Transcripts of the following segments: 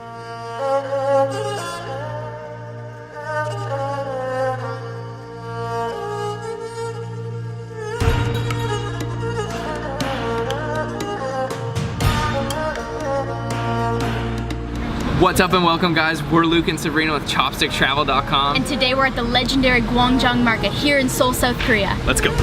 What's up and welcome guys, we're Luke and Sabrina with THspodStickTravel.com. And today we're at the legendary Gwangjang market here in Seoul, South Korea. Let's go.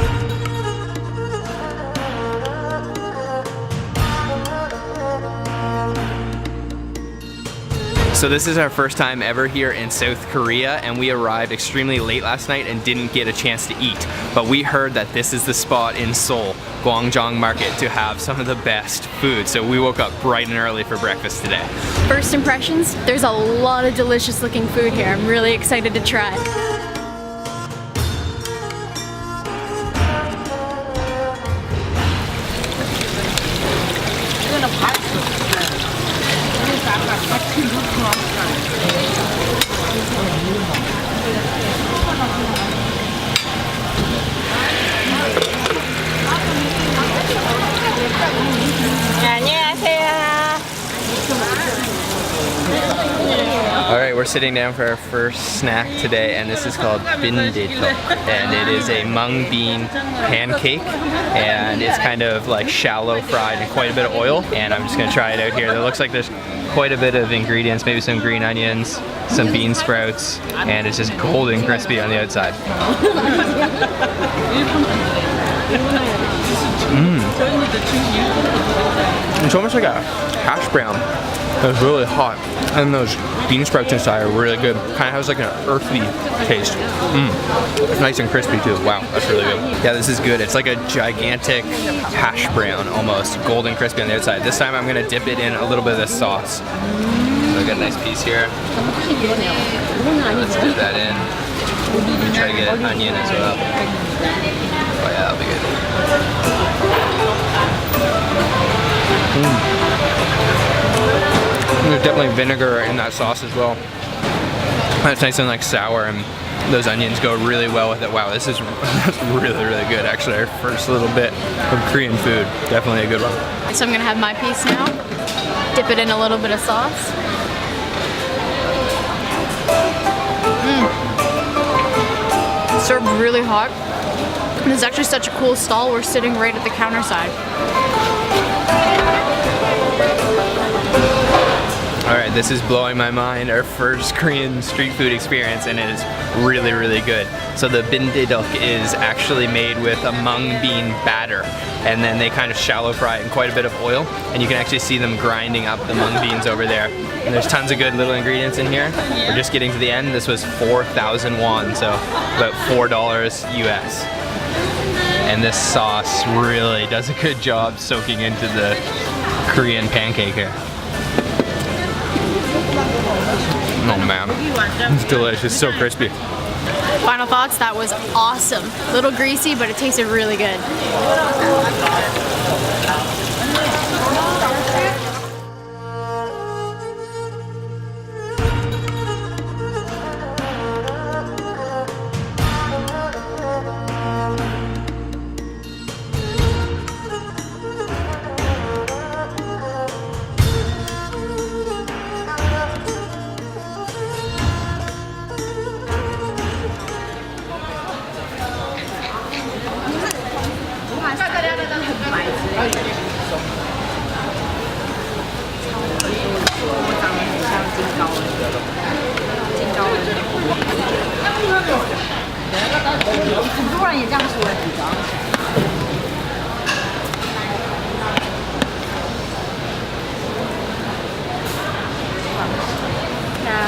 So this is our first time ever here in South Korea, and we arrived extremely late last night and didn't get a chance to eat. But we heard that this is the spot in Seoul, Gwangjang Market, to have some of the best food. So we woke up bright and early for breakfast today. First impressions, there's a lot of delicious looking food here. I'm really excited to try. Alright, we're sitting down for our first snack today, and this is called 빈대떡, and it is a mung bean pancake, and it's kind of like shallow fried in quite a bit of oil, and I'm just going to try it out here. It looks like there's quite a bit of ingredients, maybe some green onions, some bean sprouts, and it's just golden crispy on the outside. It's almost like a hash brown. It's really hot, and those bean sprouts inside are really good. Kind of has like an earthy taste. Nice and crispy too. Wow, that's really good. Yeah, this is good. It's like a gigantic hash brown almost, golden crispy on the outside. This time I'm gonna dip it in a little bit of the sauce. So I got a nice piece here. Let's dip that in. Try to get an onion as well. Oh yeah, that'll be good. There's definitely vinegar in that sauce as well. It's nice and like sour, and those onions go really well with it. Wow, this is really, really good actually. Our first little bit of Korean food. Definitely a good one. So I'm gonna have my piece now. Dip it in a little bit of sauce. It's served really hot. And it's actually such a cool stall. We're sitting right at the counter side. Alright, this is blowing my mind. Our first Korean street food experience, and it is really, really good. So the 빈대떡 is actually made with a mung bean batter, and then they kind of shallow fry it in quite a bit of oil, and you can actually see them grinding up the mung beans over there. And there's tons of good little ingredients in here. We're just getting to the end. This was 4,000 won, so about $4 US. And this sauce really does a good job soaking into the Korean pancake here. Oh man, it's delicious, so crispy. Final thoughts, that was awesome. A little greasy, but it tasted really good.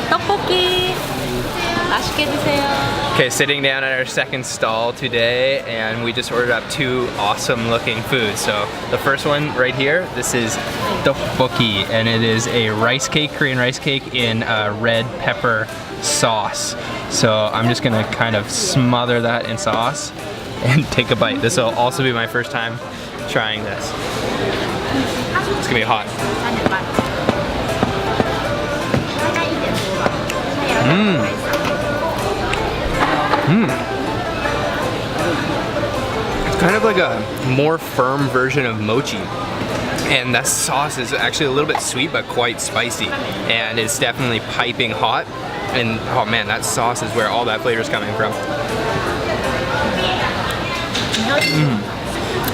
떡볶이 맛있게 드세요. Okay, sitting down at our second stall today, and we just ordered up two awesome looking foods. So the first one right here, this is tteokbokki, and it is a rice cake, Korean rice cake in a red pepper sauce. So I'm just gonna kind of smother that in sauce and take a bite. This will also be my first time trying this. It's gonna be hot. It's kind of like a more firm version of mochi. And that sauce is actually a little bit sweet but quite spicy, and it's definitely piping hot. And oh man, that sauce is where all that flavor is coming from.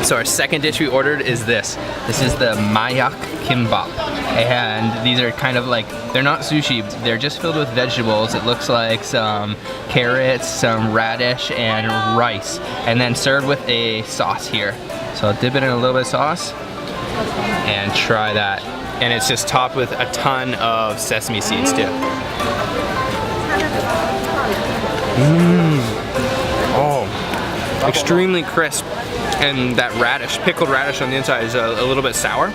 So our second dish we ordered is this. This is the mayak kimbap. And these are kind of like, they're not sushi, they're just filled with vegetables. It looks like some carrots, some radish, and rice. And then served with a sauce here. So I'll dip it in a little bit of sauce and try that. And it's just topped with a ton of sesame seeds too. Oh, extremely crisp. And that radish, pickled radish on the inside is a little bit sour.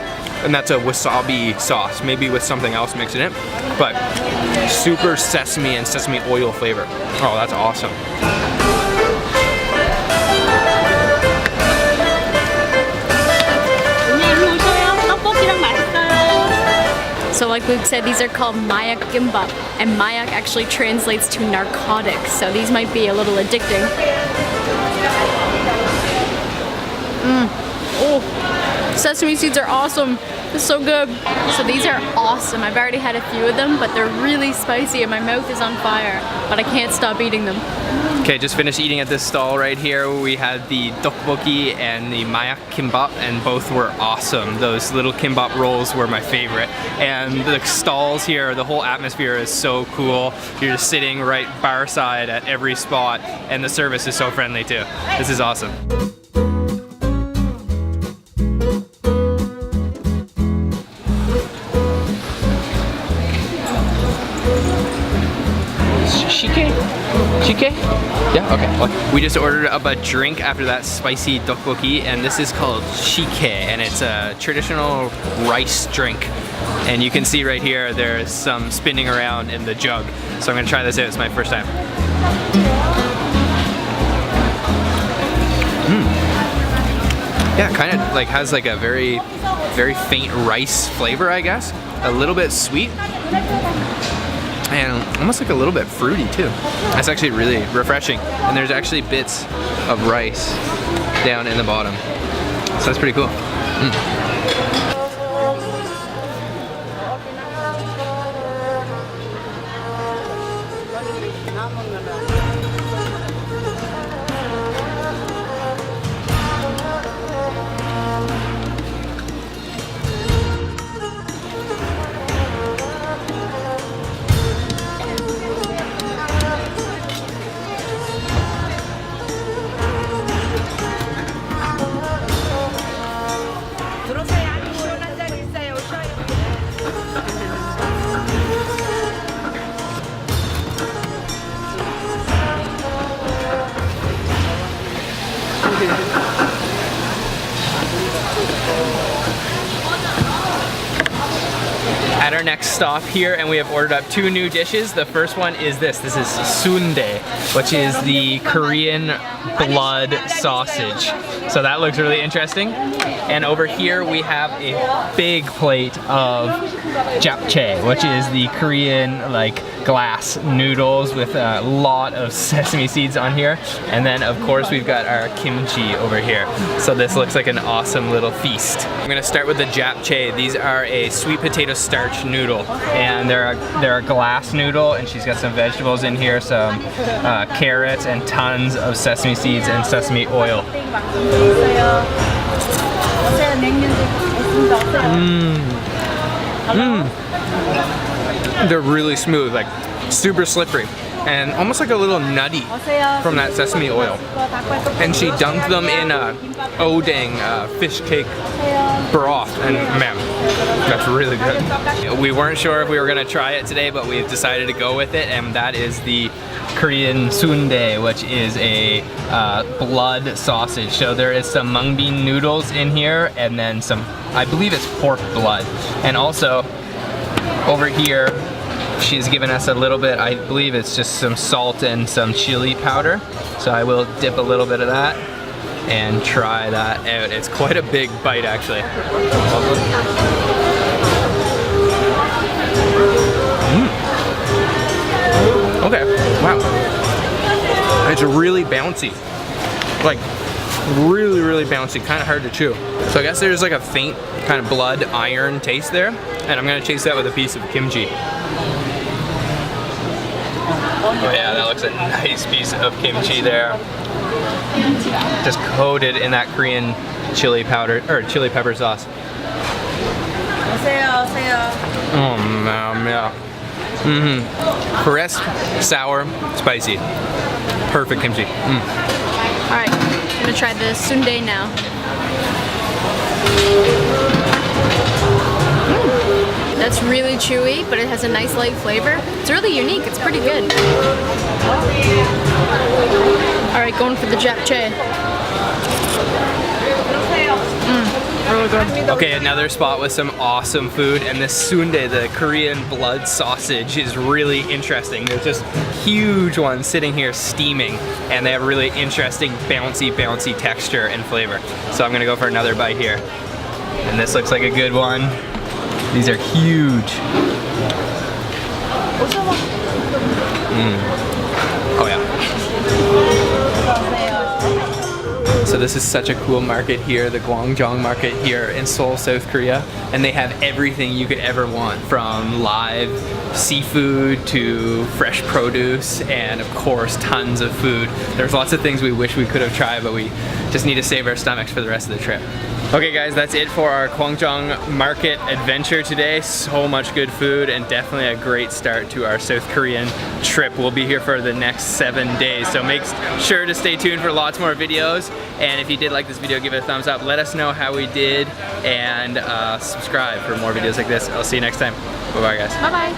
And that's a wasabi sauce, maybe with something else mixed in it. But super sesame and sesame oil flavor. Oh, that's awesome. So like Luke said, these are called mayak gimbap, and mayak actually translates to narcotics, so these might be a little addicting. Oh, sesame seeds are awesome. It's so good. So these are awesome. I've already had a few of them, but they're really spicy and my mouth is on fire, but I can't stop eating them. Okay, just finished eating at this stall right here. We had the tteokbokki and the mayak kimbap, and both were awesome. Those little kimbap rolls were my favorite. And the stalls here, the whole atmosphere is so cool. You're just sitting right bar side at every spot, and the service is so friendly too. This is awesome. Shike? Yeah, okay. Well, we just ordered up a drink after that spicy tteokbokki, and this is called shike, and it's a traditional rice drink. And you can see right here, there's some spinning around in the jug. So I'm gonna try this out, it's my first time. Yeah, kind of like has like a very faint rice flavor, I guess. A little bit sweet. And almost like a little bit fruity too. That's actually really refreshing. And there's actually bits of rice down in the bottom. So that's pretty cool. At our next stop here, and we have ordered up 2 new dishes. The first one is this. This is sundae, which is the Korean blood sausage. So that looks really interesting. And over here we have a big plate of japchae, which is the Korean like glass noodles with a lot of sesame seeds on here. And then of course we've got our kimchi over here. So this looks like an awesome little feast. I'm gonna start with the japchae. These are a sweet potato starch noodle, and they're a glass noodle, and she's got some vegetables in here, some carrots and tons of sesame seeds and sesame oil. They're really smooth, like super slippery, and almost like a little nutty from that sesame oil. And she dunked them in odang fish cake broth, and man, that's really good. We weren't sure if we were gonna try it today, but we've decided to go with it, and that is the Korean sundae, which is a blood sausage. So there is some mung bean noodles in here, and then some, I believe it's pork blood. And also, over here, she's given us a little bit, I believe it's just some salt and some chili powder. So I will dip a little bit of that and try that out. It's quite a big bite, actually. Okay, wow. It's really bouncy. Like, Really, really bouncy, kind of hard to chew. So I guess there's like a faint kind of blood iron taste there, and I'm gonna chase that with a piece of kimchi. Oh yeah, that looks a nice piece of kimchi there. Just coated in that Korean chili powder, or chili pepper sauce. Oh man, yeah. Crisp, sour, spicy. Perfect kimchi. Alright, I'm gonna try the sundae now. That's really chewy, but it has a nice light flavor. It's really unique, it's pretty good. Alright, going for the japchae. Really good. Okay, another spot with some awesome food, and this sundae, the Korean blood sausage, is really interesting. There's just huge ones sitting here steaming, and they have really interesting bouncy texture and flavor. So I'm gonna go for another bite here. And this looks like a good one. These are huge. Oh yeah. So this is such a cool market here, the Gwangjang market here in Seoul, South Korea. And they have everything you could ever want, from live seafood to fresh produce, and of course tons of food. There's lots of things we wish we could have tried, but we just need to save our stomachs for the rest of the trip. Okay guys, that's it for our Gwangjang market adventure today. So much good food, and definitely a great start to our South Korean trip. We'll be here for the next 7 days, so make sure to stay tuned for lots more videos. And if you did like this video, give it a thumbs up. Let us know how we did, and subscribe for more videos like this. I'll see you next time. Bye bye guys. Bye bye.